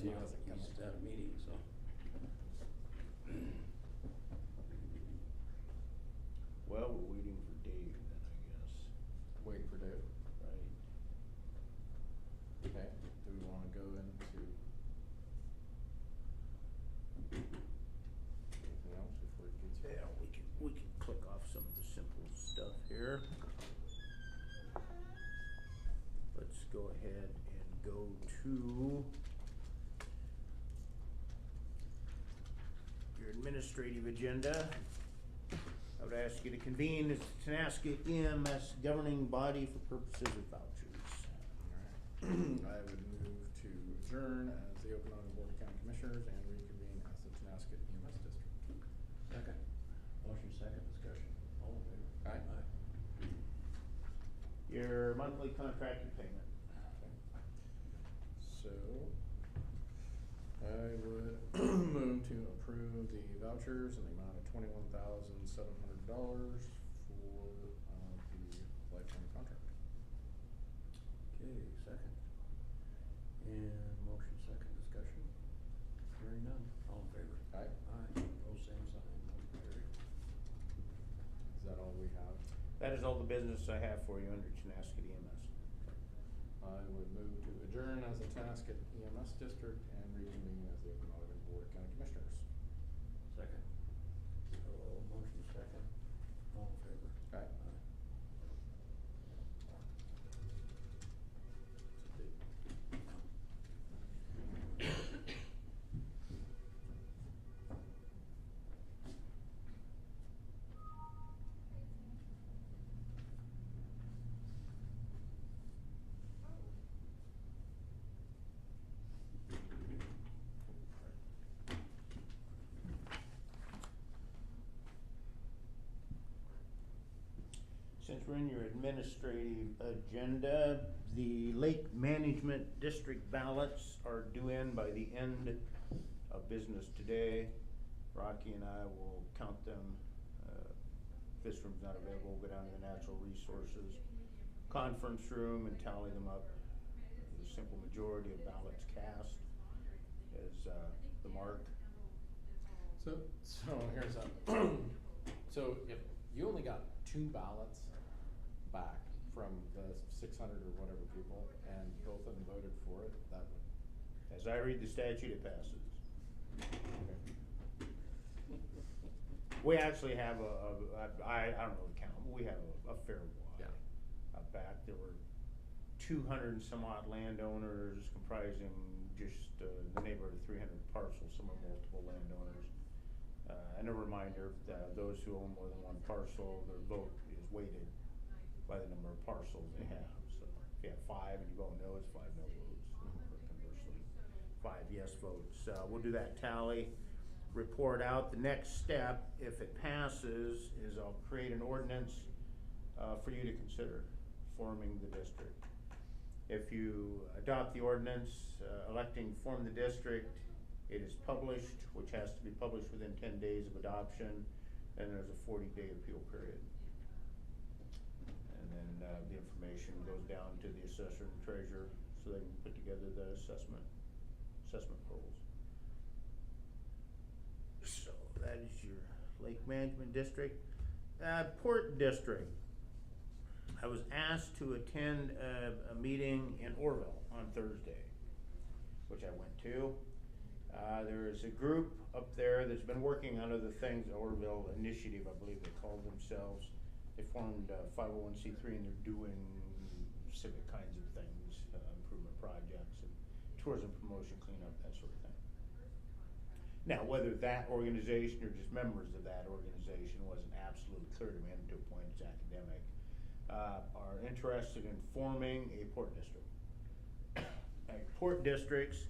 he wasn't at a meeting, so. Well, we're waiting for Dave then, I guess. Waiting for Dave. Right. Okay, do we wanna go into anything else before it gets here? Yeah, we can click off some of the simple stuff here. Let's go ahead and go to your administrative agenda. I would ask you to convene as the Tonasket EMS governing body for purposes of vouchers. Alright, I would move to adjourn as the Okanogan Board of County Commissioners and reconvene as the Tonasket EMS District. Second. Motion second, discussion. All in favor? Aye. Your monthly contracted payment. So, I would move to approve the vouchers in the amount of $21,700 for, the lifetime contract. Okay, second. And motion second, discussion. Hearing none, all in favor? Aye. Aye, those same sign, motion carried. Is that all we have? That is all the business I have for you under Tonasket EMS. I would move to adjourn as the Tonasket EMS District and reconvene as the Okanogan Board of County Commissioners. Second. So, motion second, all in favor? Aye. Since we're in your administrative agenda, the Lake Management District ballots are due in by the end of business today. Rocky and I will count them. If this room's not available, we'll go down to the Natural Resources conference room and tally them up. The simple majority of ballots cast is the mark. So here's a, so if you only got 2 ballots back from the 600 or whatever people, and both of them voted for it, that would. As I read the statute, it passes. Okay. We actually have I don't know the count, but we have a fair wad. Yeah. Back, there were 200 and some odd landowners comprising just the neighborhood of 300 parcels, some are multiple landowners. And a reminder that those who own more than one parcel, their vote is weighted by the number of parcels they have. So if you have 5 and you vote no, it's 5 no votes, or conversely, 5 yes votes. We'll do that tally, report out. The next step, if it passes, is I'll create an ordinance for you to consider forming the district. If you adopt the ordinance electing to form the district, it is published, which has to be published within 10 days of adoption, and there's a 40-day appeal period. And then the information goes down to the assessor and treasurer so they can put together the assessment goals. So that is your Lake Management District. Port District. I was asked to attend a meeting in Oroville on Thursday, which I went to. There is a group up there that's been working on other things, Oroville Initiative, I believe they called themselves. They formed 501c3 and they're doing civic kinds of things, improvement projects and tourism promotion, cleanup, that sort of thing. Now, whether that organization or just members of that organization wasn't absolutely clear to me, and to a point it's academic, are interested in forming a port district. Port districts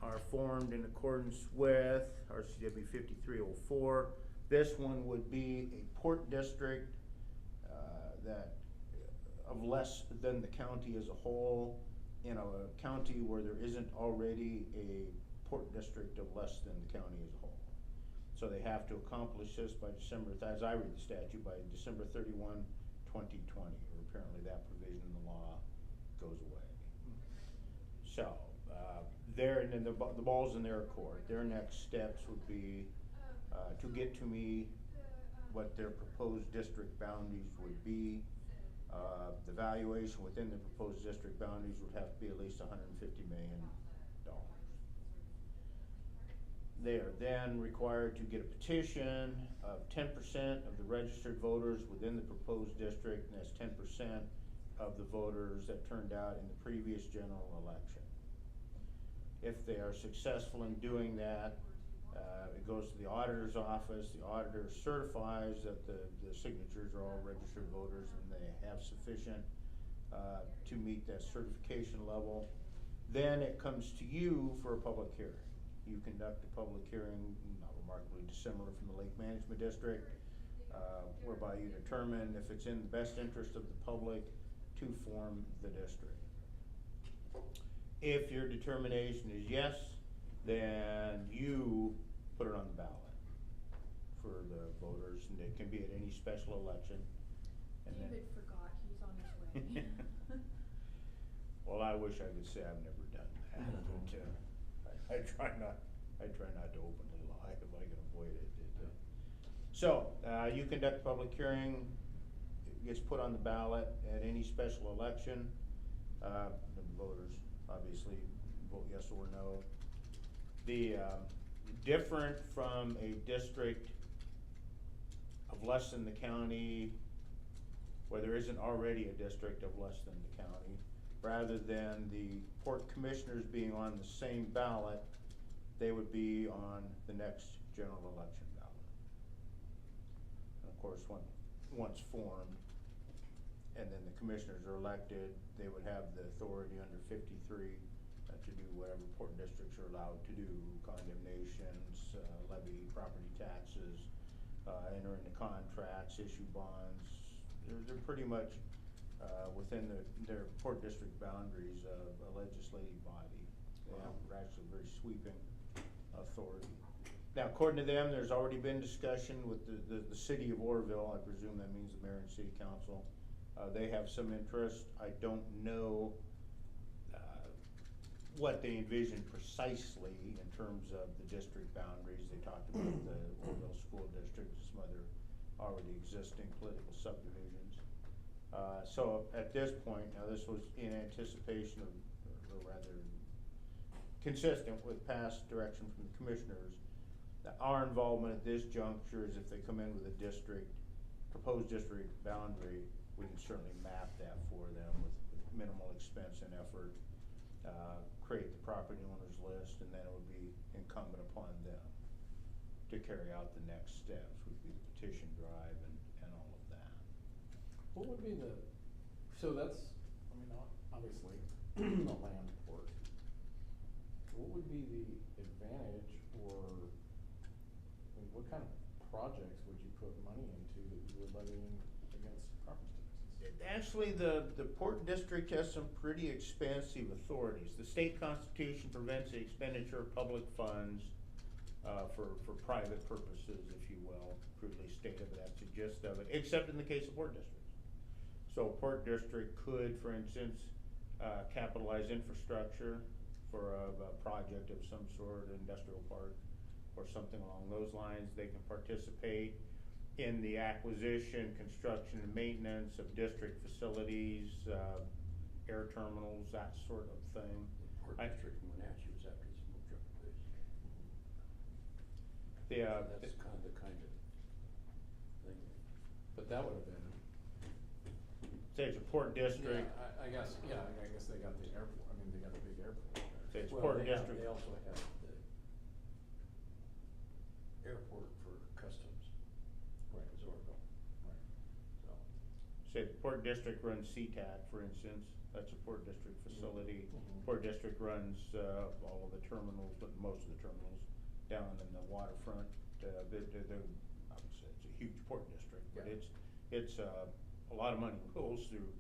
are formed in accordance with RCW 5304. This one would be a port district that of less than the county as a whole, in a county where there isn't already a port district of less than the county as a whole. So they have to accomplish this by December, as I read the statute, by December 31, 2020, or apparently that provision in the law goes away. So and then the ball's in their court. Their next steps would be to get to me what their proposed district boundaries would be. The valuation within the proposed district boundaries would have to be at least $150 million. They are then required to get a petition of 10% of the registered voters within the proposed district, and that's 10% of the voters that turned out in the previous general election. If they are successful in doing that, it goes to the auditor's office. The auditor certifies that the signatures are all registered voters and they have sufficient to meet that certification level. Then it comes to you for a public hearing. You conduct a public hearing, not remarkably dissimilar from the Lake Management District, whereby you determine if it's in the best interest of the public to form the district. If your determination is yes, then you put it on the ballot for the voters, and it can be at any special election. And David forgot, he's on his way. Well, I wish I could say I've never done that, but I try not to openly lie if I can avoid it. So, you conduct a public hearing, it gets put on the ballot at any special election. The voters obviously vote yes or no. The different from a district of less than the county, where there isn't already a district of less than the county, rather than the port commissioners being on the same ballot, they would be on the next general election ballot. And of course, once formed, and then the commissioners are elected, they would have the authority under 53 to do whatever port districts are allowed to do: condemnations, levy property taxes, enter into contracts, issue bonds. They're pretty much within their port district boundaries a legislative body. They have actually very sweeping authority. Now, according to them, there's already been discussion with the city of Oroville. I presume that means the mayor and city council. They have some interest. I don't know what they envision precisely in terms of the district boundaries. They talked about the Oroville School District and some other already existing political subdivisions. So at this point, now this was in anticipation of, or rather consistent with past direction from the commissioners, that our involvement at this juncture is if they come in with a proposed district boundary, we can certainly map that for them with minimal expense and effort, create the property owners list, and then it would be incumbent upon them to carry out the next steps, which would be the petition drive and all of that. What would be so that's, I mean, obviously, a land port. What would be the advantage, or, I mean, what kind of projects would you put money into that you were levying against property taxes? Actually, the Port District has some pretty expansive authorities. The state constitution prevents the expenditure of public funds for private purposes, if you will, crudely stated, but that's the gist of it, except in the case of Port Districts. So Port District could, for instance, capitalize infrastructure for a project of some sort, industrial park or something along those lines. They can participate in the acquisition, construction, and maintenance of district facilities, air terminals, that sort of thing. Port District in Wenatchee was after the smoke truck place. That's kind of thing. But that would have been. Say it's a Port District. Yeah, I guess they got the airport, I mean, they got the big airport there. Say it's Well, Port they District. also have the airport for customs. Right. Is Oroville. Right. So. Say the Port District runs SeaTac, for instance. That's a Port District facility. Mhm. Port District runs all of the terminals, but most of the terminals down in the waterfront. I would say it's a huge Port District, but Yeah. it's a lot of money goes through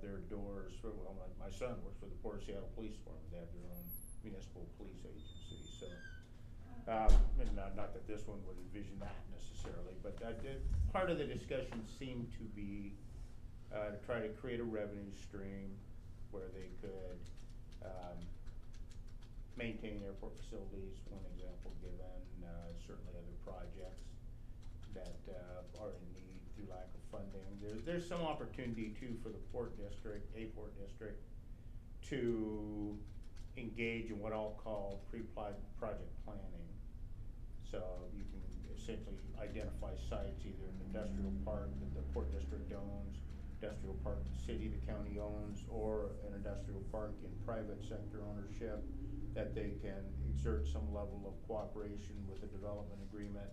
their doors. Well, my son works for the Port of Seattle Police Department. They have their own municipal police agency. So, and not that this one would envision that necessarily, but part of the discussion seemed to be to try to create a revenue stream where they could maintain airport facilities, one example given, certainly other projects that, are in need through lack of funding. There's some opportunity too for the port district, a port district, to engage in what I'll call project planning. So you can essentially identify sites, either an industrial park that the port district owns, industrial park the city, the county owns, or an industrial park in private sector ownership, that they can exert some level of cooperation with a development agreement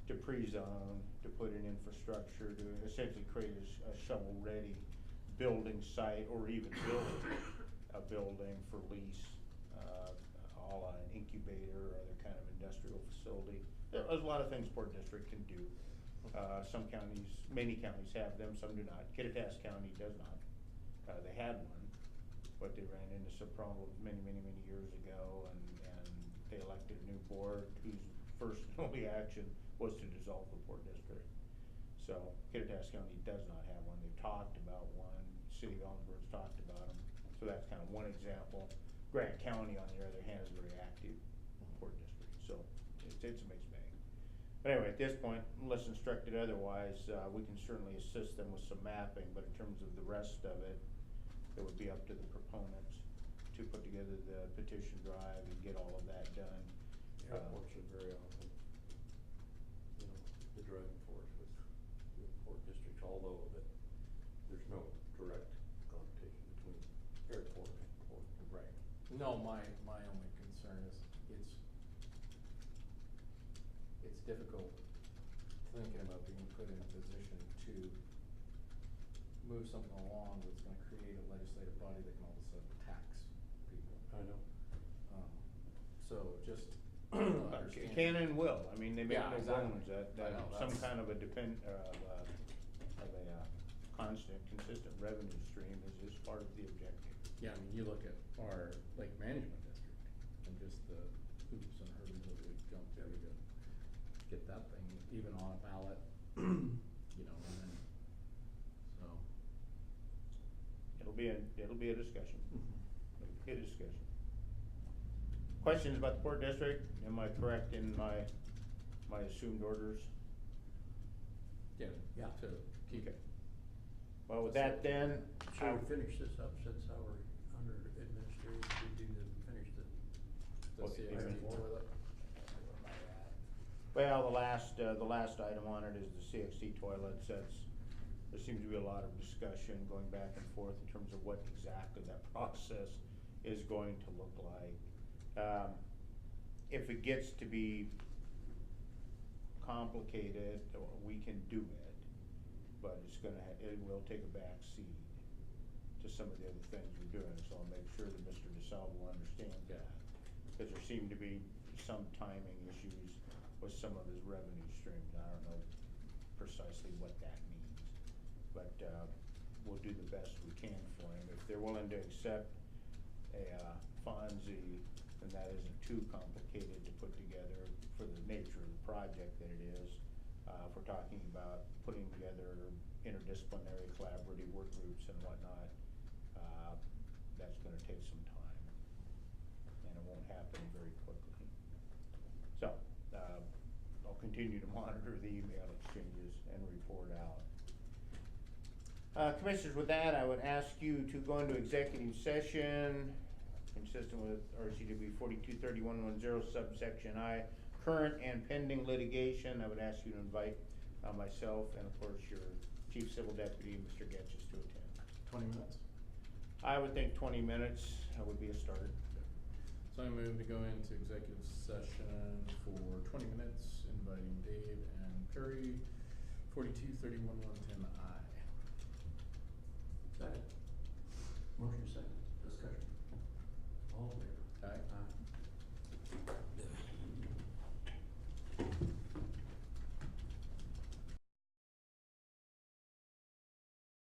to pre-zone, to put in infrastructure, to essentially create a shovel-ready building site, or even build a building for lease, a la an incubator or other kind of industrial facility. There's a lot of things Port District can do. Some counties, many counties have them, some do not. Kittitas County does not. They had one, but they ran into some problems many years ago, and they elected a new board whose first and only action was to dissolve the Port District. So Kittitas County does not have one. They've talked about one. City of Ellenburg's talked about them. So that's kind of one example. Grant County, on the other hand, is a very active Port District. So it's a mixed bag. But anyway, at this point, unless instructed otherwise, we can certainly assist them with some mapping, but in terms of the rest of it, it would be up to the proponents to put together the petition drive and get all of that done. Airports are very often, you know, the driving force with Port District, although that there's no direct connotation between airport and port. Right. No, my only concern is it's difficult thinking about being put in a position to move something along that's gonna create a legislative body that can all of a sudden tax people. I know. So just understand. Can and will. I mean, they make Yeah, no exactly. bones that I know, some that's- kind of a constant, consistent revenue stream is part of the objective. Yeah, I mean, you look at our lake management district and just the hoops and hurdles that we've jumped through to get that thing even on a ballot, you know, and then, so. It'll be a discussion. It'll be a discussion. Questions about the Port District? Am I correct in my assumed orders? Yeah, Yeah. to keep it. Well, with that then, Should we finish this up since our under administration, we finish the. The Well, CXT item four. toilet. well, the last item on it is the CXT toilets. There seems to be a lot of discussion going back and forth in terms of what exactly that process is going to look like. If it gets to be complicated, we can do it, but it will take a back seat to some of the other things we're doing, so I'll make sure that Mr. DeSalle will understand that. Because there seem to be some timing issues with some of his revenue streams. I don't know precisely what that means, but we'll do the best we can for him. If they're willing to accept a Fonzie, then that isn't too complicated to put together for the nature of the project that it is. If we're talking about putting together interdisciplinary collaborative work groups and whatnot, that's gonna take some time, and it won't happen very quickly. So, I'll continue to monitor the email exchanges and report out. Commissioners, with that, I would ask you to go into executive session consistent with RCW 423110 subsection I, current and pending litigation. I would ask you to invite myself and of course your Chief Civil Deputy, Mr. Getches, to attend. 20 minutes. I would think 20 minutes would be a start. So I move to go into executive session for 20 minutes, inviting Dave and Perry, 4231-110I.